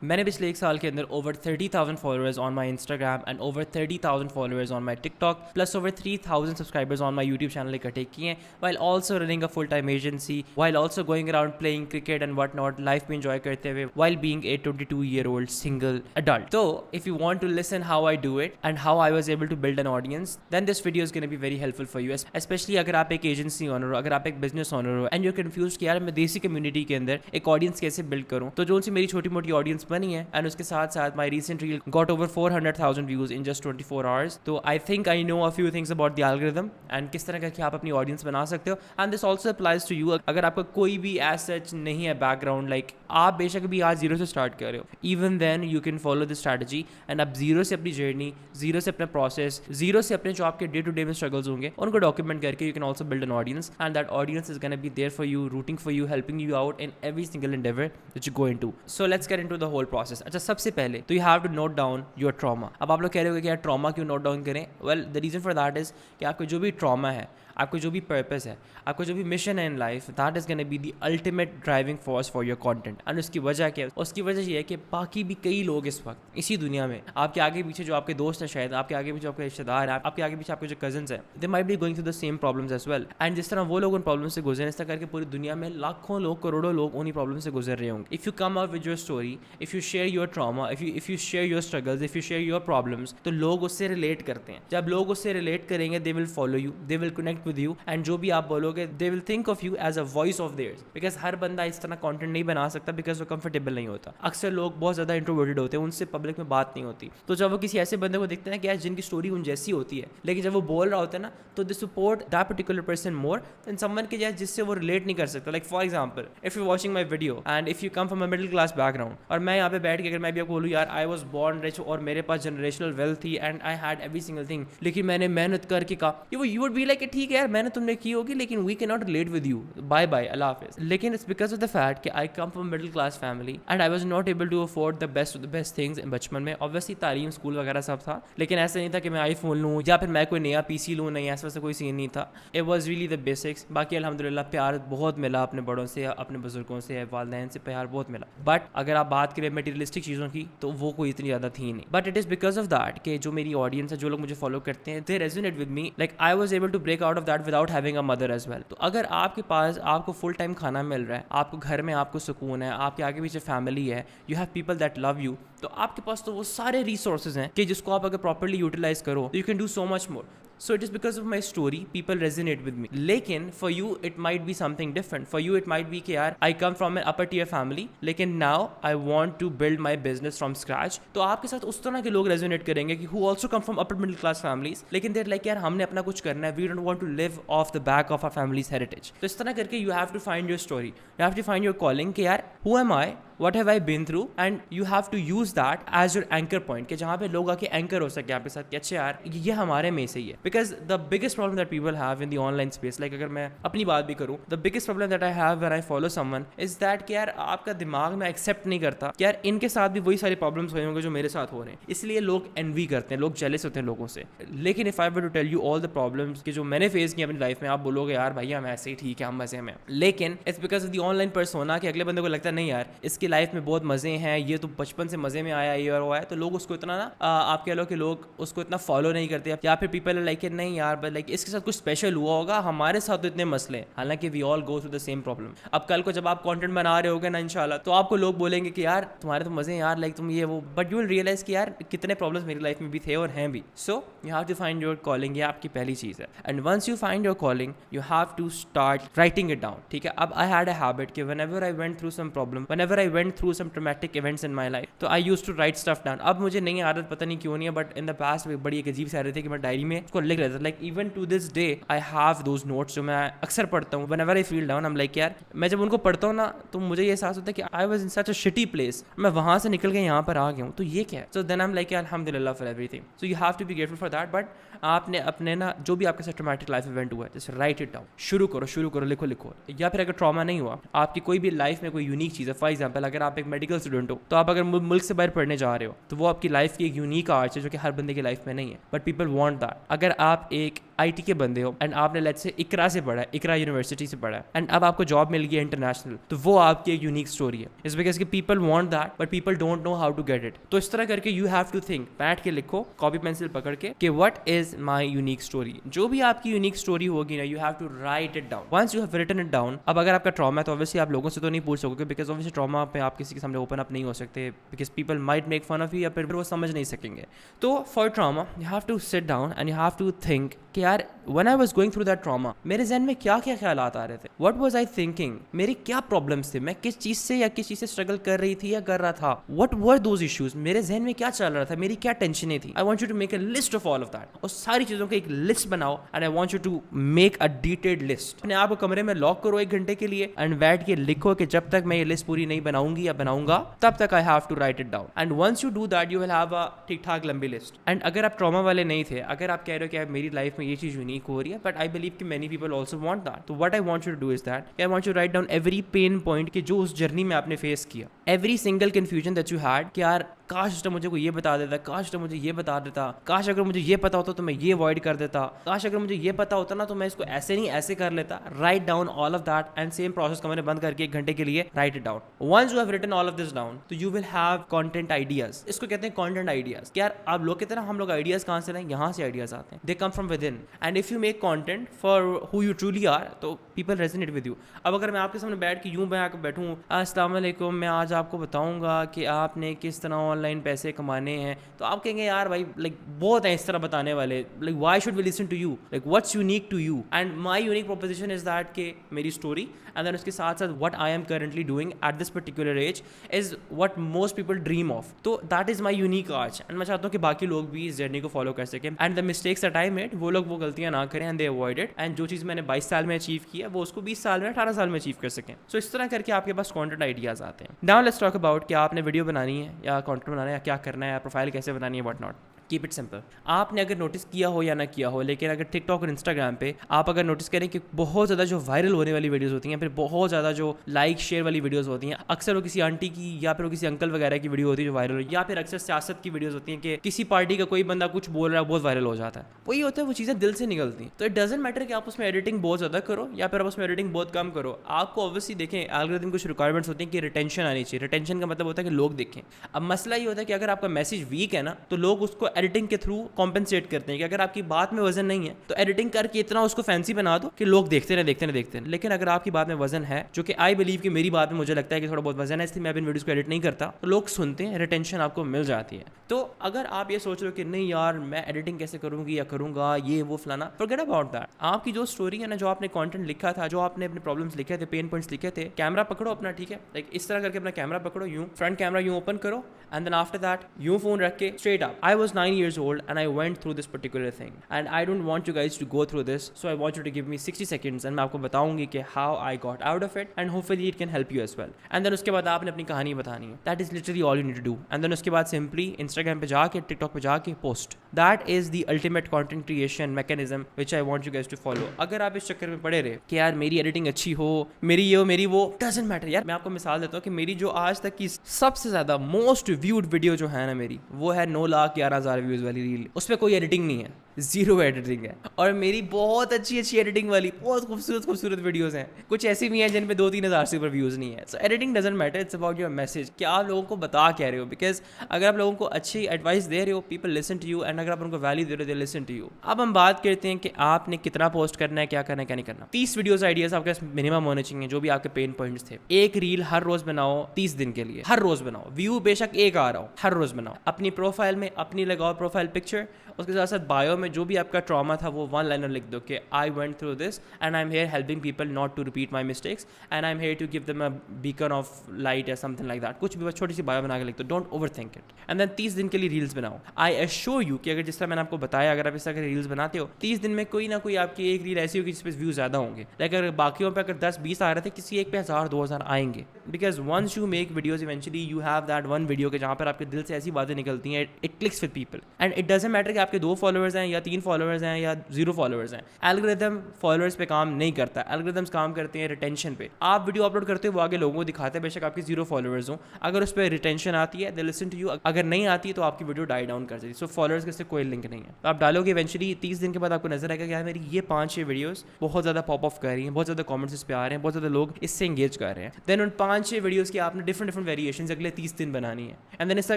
मैंने पिछले 1 साल के अंदर over 30,000 followers on my Instagram and over 30,000 followers on my TikTok plus over 3,000 subscribers on my YouTube channel इकट्ठे किए हैं, while also running a full time agency, while also going around playing cricket and what not, life में enjoy करते हुए, while being a 22-year-old single adult. So if you want to listen how I do it and how I was able to build an audience, then this video is going to be very helpful for you, especially अगर आप एक agency owner हो, अगर आप एक business owner हो and your confuse कि यार मैं देसी कम्युनिटी के अंदर एक ऑडियंस कैसे बिल्ड करूँ। तो जो सी मेरी छोटी मोटी ऑडियंस बनी है एंड उसके साथ साथ my recent reel got over 400,000 views in just 24 hours. तो I think I know a few things about the algorithm and किस तरह करके आप अपनी ऑडियंस बना सकते हो। And this also applies to you. अगर आपका कोई भी एज सच नहीं है बैकग्राउंड, लाइक आप बेशक भी आज जीरो से स्टार्ट कर रहे हो, even then you can follow this strategy and आप जीरो से अपनी जर्नी, जीरो से अपना प्रोसेस, जीरो से अपने जो आपके डे टू डे में स्ट्रगल्स होंगे उनको डॉक्यूमेंट करके you can also build an audience and that audience is gonna be there for you, rooting for you, helping you out in every single endeavour that you go into. So let's get into the whole process. अच्छा, सबसे पहले तो you have to note down your trauma. अब आप लोग कह रहे हो कि यार ट्रॉमा क्यों नोट डाउन करें? Well, the reason for that is कि आपको जो भी ट्रॉमा है, आपको जो भी पर्पस है, आपको जो भी मिशन है in life, that is gonna be the ultimate driving force for your content. And उसकी वजह क्या है? उसकी वजह ये है कि बाकी भी कई लोग इस वक्त इसी दुनिया में, आपके आगे पीछे जो आपके दोस्त हैं, शायद आपके आगे पीछे आपके रिश्तेदार हैं, आपके आगे पीछे आपके जो कजन्स हैं, they might be going through the same problems as well. And जिस तरह वो लोग उन प्रॉब्लम से गुजरे, इस तरह करके पूरी दुनिया में लाखों लोग, करोड़ों लोग उन्हीं प्रॉब्लम से गुजर रहे होंगे। If you come out with your story, if you share your trauma, if you share your struggles, if you share your problems, तो लोग उससे रिलेट करते हैं। जब लोग उससे रिलेट करेंगे, they will follow you, they will connect with you and जो भी आप बोलोगे, they will think of you as a voice of theirs. Because हर बंदा इस तरह कंटेंट नहीं बना सकता, बिकॉज वो कंफर्टेबल नहीं होता। अक्सर लोग बहुत ज़्यादा इंट्रोवर्टेड होते हैं, उनसे पब्लिक में बात नहीं होती। तो जब वो किसी ऐसे बंदे को देखते हैं कि यार जिनकी स्टोरी उन जैसी होती है, लेकिन जब वो बोल रहा होता है ना, तो they support that particular person more than someone के जिससे वो रिलेट नहीं कर सकता। Like for example, if you watching my video and if you come from a middle class background, और मैं यहाँ पे बैठ के अगर मैं भी आपको बोलूँ यार आई वॉज बॉर्न रिच और मेरे पास जनरेशनल वेल्थ थी and I had every single thing, लेकिन मैंने मेहनत करके कहा, यू वुड बी लाइक ठीक है यार मैंने तुमने की होगी, लेकिन we can not relate with you, bye bye, अल्लाह हाफिज़। लेकिन it's because of the fact कि I come from middle class family and I was not able to afford the best things. बचपन में ऑब्वियसली तालीम, स्कूल वगैरह सब था, लेकिन ऐसा नहीं था कि मैं आईफोन लूँ या फिर मैं कोई नया पीसी लूँ, नहीं, ऐसा वैसा कोई सीन नहीं था। It was really the basics. बाकी अल्हम्दुलिल्लाह प्यार बहुत मिला अपने बड़ों से, अपने बुजुर्गों से, वालिदैन से प्यार बहुत मिला। बट अगर आप बात करें मटेरियलिस्टिक चीज़ों की, तो वो कोई इतनी ज़्यादा थी नहीं। But it is because of that कि जो मेरी ऑडियंस है, जो लोग मुझे फॉलो करते हैं, they resonate with me, like I was able to break out of that without having a mother as well. तो अगर आपके पास आपको फुल टाइम खाना मिल रहा है, आपको घर में आपको सुकून है, आपके आगे पीछे फैमिली है, you have people that love you, तो आपके पास तो वो सारे रिसोर्सेज हैं कि जिसको आप अगर प्रॉपर्ली यूटिलाइज करो, you can do so much more. So it is because of my story, people resonate with me. लेकिन for you it might be something different. For you it might be कि यार I come from an upper tier family, लेकिन now I want to build my business from scratch. तो आपके साथ उस तरह के लोग resonate करेंगे कि who also come from upper middle class families, लेकिन they're like यार हमने अपना कुछ करना है, we don't want to live off the back of our family's heritage. तो इस तरह करके you have to find your story, you have to find your calling कि यार who am I, what have I been through, and you have to use that as your anchor point कि जहाँ पे लोग आके एंकर हो सके आपके साथ कि अच्छा यार ये हमारे में से ही है। Because the biggest problem that people have in the online space, like अगर मैं अपनी बात भी करूँ, the biggest problem that I have when I follow someone is that कि यार आपका दिमाग में एक्सेप्ट नहीं करता कि यार इनके साथ भी वही सारे प्रॉब्लम्स हुए होंगे जो मेरे साथ हो रहे हैं, इसलिए लोग एनवी करते हैं, लोग जेलस होते हैं लोगों से। लेकिन if I were to tell you all the problems कि जो मैंने फेस किया अपनी लाइफ में, आप बोलोगे यार भैया हम ऐसे ही ठीक है, हम मजे में। लेकिन it's because of the online persona कि अगले बंदे को लगता है नहीं यार इसकी लाइफ में बहुत मजे हैं, ये तो बचपन से मजे में आया ये और वो है, तो लोग उसको इतना ना आप कह लो कि लोग उसको इतना फॉलो नहीं करते, या फिर पीपल लाइक नहीं यार बट लाइक इसके साथ कुछ स्पेशल हुआ होगा, हमारे साथ तो इतने मसले हैं, हालांकि we all go through the same problem. अब कल को जब आप कंटेंट बना रहे होगे ना इंशाल्लाह, तो आपको लोग बोलेंगे कि यार तुम्हारे तो मजे हैं यार, लाइक तुम ये वो, बट यू विल रियलाइज कि यार कितने प्रॉब्लम्स मेरी लाइफ में भी थे और हैं भी। So you have to find your calling, ये आपकी पहली चीज़ है। And once you find your calling you have to start writing it down, ठीक है। अब आई हैड अ हैबिट कि whenever I went through some problem, whenever I went through some traumatic events in my life, तो I used to write stuff down. अब मुझे नई आदत पता नहीं क्यों नहीं है, बट इन द पास्ट बड़ी एक अजीब सी आदत थी कि मैं डायरी में उसको लिख लेता था। Like even to this day I have those notes जो मैं अक्सर पढ़ता हूँ। Whenever I feel down I am like यार, मैं जब उनको पढ़ता हूँ ना तो मुझे ये एहसास होता है कि I was in such a shitty place, मैं वहाँ से निकल के यहाँ पर आ गया हूँ, तो ये क्या है। So then I am like अल्हम्दुलिल्लाह for everything. So you have to be grateful for that. But आपने अपने ना जो भी आपके साथ ट्रॉमेटिक लाइफ इवेंट हुआ है, जैसे राइट इट डाउन, शुरू करो, लिखो। या फिर अगर ट्रॉमा नहीं हुआ, आपकी कोई भी लाइफ में कोई यूनिक चीज़ है, फॉर एग्जाम्पल अगर आप एक मेडिकल स्टूडेंट हो, तो आप अगर मुल्क से बाहर पढ़ने जा रहे हो, तो वो आपकी लाइफ की एक यूनिक आर्ट है जो कि हर बंदे की लाइफ में नहीं है, बट पीपल वांट दैट। अगर आप एक IT के बंदे हो एंड आपने लेट्स से इकरा से पढ़ा है, इकरा यूनिवर्सिटी से पढ़ा है एंड अब आपको जॉब मिल गई है इंटरनेशनल, तो वो आपकी एक यूनिक स्टोरी है। इस बिकॉज कि people want that but people don't know how to get it. तो इस तरह करके यू हैव टू थिंक, बैठ के लिखो कॉपी पेंसिल पकड़ के कि what is my unique story. जो भी आपकी यूनिक स्टोरी होगी ना, you have to write it down. Once you have written it down, अब अगर आपका ट्रॉमा है तो ऑब्वियसली आप लोगों से तो नहीं पूछ सकोगे, बिकॉज ऑब्वियसली ट्रॉमा पे आप किसी के सामने ओपन अप नहीं हो सकते, because people might make fun of you या फिर वो समझ नहीं सकेंगे। तो for trauma you have to sit down and you have to think कि यार when I was going through that trauma मेरे जहन में क्या क्या ख्यालात आ रहे थे, व्हाट वाज आई थिंकिंग, मेरी क्या प्रॉब्लम्स थे, मैं किस चीज से या किस चीज से स्ट्रगल कर रही थी या कर रहा था, व्हाट वर दोज इश्यूज, मेरे जहन में क्या चल रहा था, मेरी क्या टेंशनें थी। I want you to make a list of all of that, और सारी चीजों की एक लिस्ट बनाओ and I want you to make a detailed list. अपने आप को कमरे में लॉक करो 1 घंटे के लिए एंड बैठ के लिखो कि जब तक मैं ये लिस्ट पूरी नहीं बनाऊंगी या बनाऊंगा तब तक I have to write it down. And once you do that you will have a ठीक ठाक लंबी लिस्ट। एंड अगर आप ट्रॉमा वाले नहीं थे, अगर आप कह रहे हो कि मेरी लाइफ में ये चीज यूनिक हो रही है, बट आई बिलीव कि many people also want that, तो what I want you to do is that I want you write down every pain point कि जो उस जर्नी में आपने फेस किया, every single confusion that you had कि यार काश तो मुझे को ये बता देता, काश तो मुझे ये बता देता, काश अगर मुझे ये पता होता तो मैं ये अवॉइड कर देता, काश अगर मुझे ये पता होता ना तो मैं इसको ऐसे नहीं ऐसे कर लेता। Write down all of that and same process कमरे बंद करके 1 घंटे के लिए write it down. Once you have written all of this down तो you will have content ideas. इसको कहते हैं कंटेंट आइडियाज। यार आप लोग कहते हैं ना हम लोग आइडियाज कहाँ से लाएं, यहाँ से आइडियाज आते हैं, they come from within. And if you make content for who you truly are तो पीपल रेजोनेट विद यू। अब अगर मैं आपके सामने बैठ के यूं बैठूं, अस्सलाम वालेकुम, मैं आज आपको बताऊंगा कि आपने किस तरह ऑनलाइन पैसे कमाने हैं, तो आप कहेंगे यार भाई लाइक बहुत है इस तरह बताने वाले, like why should we listen to you, like what's unique to you. And my unique proposition is that कि मेरी स्टोरी एंड देन उसके साथ साथ what I am currently doing at this particular age is what most people dream of. तो that is my unique arc and मैं चाहता हूँ कि बाकी लोग भी इस जर्नी को फॉलो कर सकें and the mistakes that I made वो लोग वो गलतियां ना करें and they avoid it. And जो चीज़ मैंने 22 साल में अचीव किया वो उसको 20 साल में 18 साल में अचीव कर सकें। सो इस तरह करके आपके पास कंटेंट आइडियाज आते हैं। नाउ लेट्स टॉक अबाउट कि आपने वीडियो बनानी है या कंटेंट बनाना है या क्या करना है या प्रोफाइल कैसे बनानी है, what not. Keep it simple. आपने अगर नोटिस किया हो या ना किया हो, लेकिन अगर टिकटॉक और इंस्टाग्राम पे आप अगर नोटिस करें कि बहुत ज़्यादा जो वायरल होने वाली वीडियोस होती हैं, फिर बहुत ज़्यादा जो लाइक शेयर वाली वीडियोस होती हैं, अक्सर वो किसी आंटी की या फिर वो किसी अंकल वगैरह की वीडियो होती है जो वायरल हो, या फिर अक्सर सियासत की वीडियोस होती हैं कि किसी पार्टी का कोई बंदा कुछ बोल रहा है बहुत वायरल हो जाता है। वही होता है, वो चीज़ें दिल से निकलती हैं। तो इट डजेंट मैटर कि आप उसमें एडिटिंग बहुत ज़्यादा करो या फिर आप उसमें एडिटिंग बहुत कम करो। आपको ऑब्वियसली देखें एल्गोरिथम कुछ रिक्वायरमेंट्स होती हैं कि रिटेंशन आनी चाहिए। रिटेंशन का मतलब होता है कि लोग देखें। अब मसला ये होता है कि अगर आपका मैसेज वीक है ना तो लोग उसको एडिटिंग के थ्रू कॉम्पेंसेट करते हैं कि अगर आपकी बात में वजन नहीं है तो एडिटिंग करके इतना उसको फैंसी बना दो कि लोग देखते रहे। लेकिन अगर आपकी बात में वजन है, जो कि आई बिलीव कि मेरी बात में मुझे लगता है कि थोड़ा बहुत वजन है, इसलिए मैं वीडियोस को एडिट नहीं करता, तो लोग सुनते हैं, रिटेंशन आपको मिल जाती है। तो अगर आप ये सोच रहे हो कि नहीं यार मैं एडिटिंग कैसे करूंगी या करूंगा ये वो फलाना, फॉरगेट अबाउट दैट। आपकी जो स्टोरी है ना, जो आपने कंटेंट लिखा था, जो आपने अपने प्रॉब्लम्स लिखे थे, पेन पॉइंट्स लिखे थे, कैमरा पकड़ो अपना, ठीक है, लाइक इस तरह करके अपना कैमरा पकड़ो, यूं फ्रंट कैमरा यूं ओपन करो एंड देन आफ्टर दैट यूं फोन रख के straight up. I was 9 years old and I went through this particular thing and I don't want you guys to go through this, so I want you to give me 60 seconds and मैं आपको बताऊंगी कि how I got out of it and hopefully it can help you as well। and then उसके बाद आपने अपनी कहानी बतानी है। that is literally all you need to do। and then उसके बाद simply Instagram पे जाके, TikTok पे जाके post। that is the ultimate content creation mechanism which I want you guys to follow। अगर आप इस चक्कर में पड़े रहे कि यार मेरी एडिटिंग अच्छी हो, मेरी ये हो, मेरी वो, doesn't matter यार। मैं आपको मिसाल देता हूँ कि मेरी जो आज तक की सबसे ज़्यादा मोस्ट व्यूड वीडियो जो है ना मेरी, वो है 9,11,000 व्यूज़ वाली रील। उसमें कोई एडिटिंग नहीं है, जीरो एडिटिंग है। और मेरी बहुत अच्छी एडिटिंग वाली बहुत खूबसूरत वीडियोस हैं। कुछ ऐसी भी हैं जिन पे 2-3 हज़ार से ऊपर व्यूज़ नहीं है। So editing doesn't matter, it's about your message, क्या आप लोगों को बता क्या रहे हो। बिकॉज अगर आप लोगों को अच्छी एडवाइस दे रहे हो, people listen to you, and अगर आप उनको वैल्यू दे रहे हो, दे लिसन टू यू। अब हम बात करते हैं कि आपने कितना पोस्ट करना है, क्या करना है, क्या नहीं करना। 30 वीडियोस आइडियाज आपके पास मिनिमम होने चाहिए, जो भी आपके पेन पॉइंट्स थे। एक रील हर रोज बनाओ 30 दिन के लिए, हर रोज बनाओ। व्यू बेशक एक आ रहा हो, हर रोज बनाओ। अपनी प्रोफाइल में अपनी लगाओ प्रोफाइल पिक्चर, उसके साथ साथ बायो में जो भी आपका ट्रॉमा था वो 1 लाइनर लिख दो कि I went through this and I am here helping people not to repeat my mistakes and I am here to give them a beacon of light या समथिंग लाइक दैट। कुछ भी बस छोटी सी बायो बना के लिख दो, don't overthink it. And then 30 दिन के लिए रील्स बनाओ। आई एश्योर यू कि अगर जिस तरह मैंने आपको बताया, अगर आप इस तरह के रील्स बनाते हो, 30 दिन में कोई ना कोई आपकी एक रील ऐसी होगी जिस पर व्यू ज़्यादा होंगे। लाइक अगर बाकियों पर अगर 10-20 आ रहे थे, किसी एक पे 1000-2000 आएंगे। Because once you make videos eventually you have that one video के जहाँ पर आपके दिल से ऐसी बातें निकलती हैं, it clicks with people. And it doesn't matter कि आपके 2 फॉलोअर्स हैं या 3 फॉलोअर्स हैं या 0 फॉलोअर्स हैं, एल्गोरिदम फॉलोअर्स पे काम नहीं करता, एल्गोरिदम्स काम करते हैं रिटेंशन पे। आप वीडियो अपलोड करते हो वो आगे लोगों को दिखाते हैं, बेशक आपके 0 फॉलोअर्स हो, अगर उस पर रिटेंशन आती है दे लिसन टू यू, अगर नहीं आती तो आपकी वीडियो डाई डाउन कर देती है। सो फॉलोअर्स के से कोई लिंक नहीं है। तो आप डालोगे इवेंचुअली 30 दिन के बाद आपको नजर आएगा कि यार मेरी ये 5-6 वीडियोस बहुत ज़्यादा पॉप ऑफ कर रही हैं, बहुत ज़्यादा कमेंट्स इस पे आ रहे हैं, बहुत ज़्यादा लोग इससे एंगेज कर रहे हैं। देन उन 5-6 वीडियोस की आपने डिफरेंट वेरिएशंस अगले 30 दिन बनानी है, एंड देन इस तरह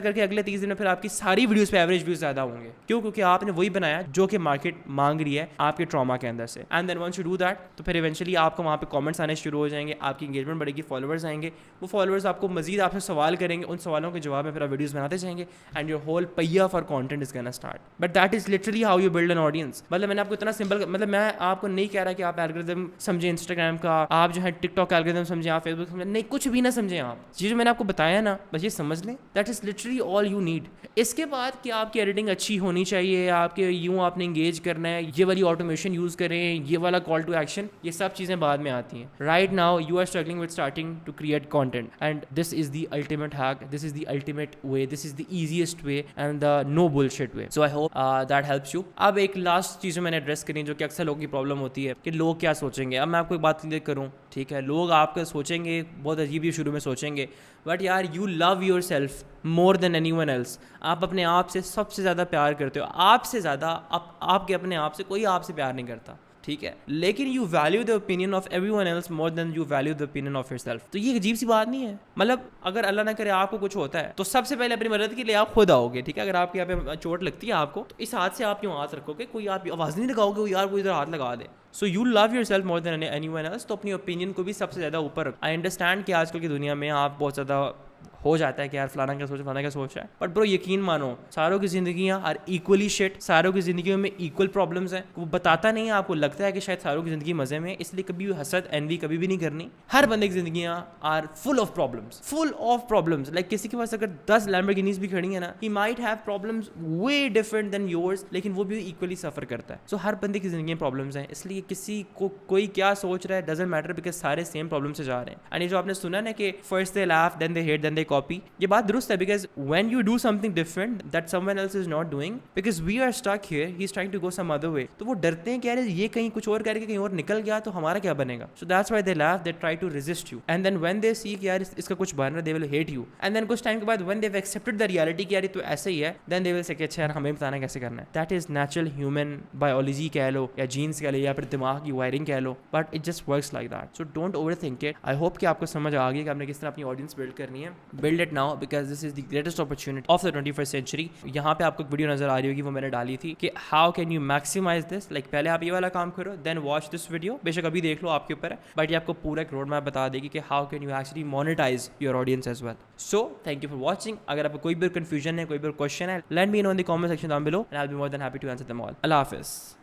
करके अगले 30 दिन में फिर आपकी सारी वीडियोस पे एवरेज व्यूज ज़्यादा होंगे। क्यों? क्योंकि आपने वही बनाया जो कि मार्केट मांग रही है आपके ट्रॉमा के अंदर से। And then once you do that तो फिर इवेंचुअली आपको वहाँ पे कमेंट्स आने शुरू हो जाएंगे, आपकी इंगेजमेंट बढ़ेगी, फॉलोअर्स आएंगे, वो फॉलोअर्स आपको मजीद आपसे सवाल करेंगे, उन सवालों के जवाब में फिर आप वीडियोस बनाते जाएंगे, एंड योर होल पहिया for content is gonna start. But that is literally how you build an audience. मतलब मैंने आपको इतना सिंपल, मतलब मैं आपको नहीं कह रहा कि आप एल्गोरिदम समझे इंस्टाग्राम का, आप जो है टिकटॉक एल्गोरिदम समझे, आप फेसबुक समझे, नहीं, कुछ भी ना समझे आप। ये जो मैंने आपको बताया ना, बस ये समझ लें, that is literally all you need. इसके बाद कि आपकी एडिटिंग अच्छी होनी चाहिए, आपके यूँ आपने इंगेज करना है, ये वाली ऑटोमेशन यूज करें, ये वाला कॉल टू एक्शन, ये सब चीज़ें बाद में आती हैं। Right now you are struggling with starting to create content, and this is the ultimate hack, this is the ultimate way, this is the easiest way and the no bullshit way. So I hope that helps you. अब एक last चीज़ मैंने address करी जो कि अक्सर लोगों की problem होती है कि लोग क्या सोचेंगे। अब मैं आपको एक बात क्लियर करूँ, ठीक है, लोग आपका सोचेंगे, बहुत अजीब ही शुरू में सोचेंगे, बट यार you love yourself more than anyone else. आप अपने आप से सबसे ज़्यादा प्यार करते हो, आपसे ज़्यादा आपके अपने आप से कोई आपसे प्यार नहीं करता, ठीक है, लेकिन you value the opinion of everyone else more than you value the opinion of yourself. तो ये अजीब सी बात नहीं है। मतलब अगर अल्लाह ना करे आपको कुछ होता है तो सबसे पहले अपनी मदद के लिए आप खुद आओगे, ठीक है। अगर आपके यहाँ पे चोट लगती है आपको, तो इस हाथ से आप क्यों हाथ रखोगे, कोई आप आवाज़ नहीं लगाओगे यार कोई इधर हाथ लगा दे। So you love yourself more than anyone else. तो अपनी ओपिनियन को भी सबसे ज़्यादा ऊपर रखो। आई अंडरस्टैंड कि आजकल की दुनिया में आप बहुत ज़्यादा हो जाता है कि यार फलाना क्या सोचा, फलाना क्या सोच रहा है, बट ब्रो यकीन मानो सारों की जिंदगियां आर इक्वली शिट, सारों की जिंदगियों में इक्वल प्रॉब्लम्स हैं। वो बताता नहीं है, आपको लगता है कि शायद सारों की जिंदगी मजे में, इसलिए कभी भी हसद एनवी कभी भी नहीं करनी। हर बंदे की जिंदगियां are full of problems, like किसी के पास अगर 10 लैम्बोर्गिनीज भी खड़ी है ना, he might have problems way different than yours, लेकिन वो भी इक्वली सफर करता है। सो हर बंदे की जिंदगी में प्रॉब्लम्स हैं, इसलिए किसी को कोई क्या सोच रहा है डजंट मैटर, बिकॉज सारे सेम प्रॉब्लम से जा रहे हैं। एंड ये जो आपने सुना ना कि first they laugh then they hate then they copy, ये बात दुरुस्त है, because when you do something different that someone else is not doing, because we are stuck here, he is trying to go some other way, तो वो डरते हैं कि यार ये कहीं कुछ और करके कहीं और निकल गया तो हमारा क्या बनेगा। So that's why they laugh, they try to resist you, and then when they see कि यार इसका कुछ बन रहा है, they will hate you, and then कुछ टाइम के बाद when they have accepted the reality कि यार तो ऐसे ही है, देन दे विल से कि अच्छा यार हमें बताना कैसे करना है। That is natural human biology कह लो या जीन्स कह लो या फिर दिमाग की वायरिंग कह लो, but it just works like that. So don't overthink it. I hope कि आपको समझ आ गई कि आपने किस तरह अपनी ऑडियंस बिल्ड करनी है। Build it now because this is the greatest opportunity of the 21st century. यहाँ पे आपको एक वीडियो नजर आ रही होगी, वो मैंने डाली थी कि how can you maximise this. Like पहले आप ये वाला काम करो, देन वॉच दिस वीडियो, बेशक अभी देख लो आपके ऊपर है, बट ये आपको पूरा एक रोड मैप बता देगी कि how can you actually monetise your audience as well. So thank you for watching. अगर आपको कोई भी कंफ्यूजन है, कोई भी क्वेश्चन है, let me know in the comment section down below and I will be more than happy to answer them all. अल्लाह हाफिज़।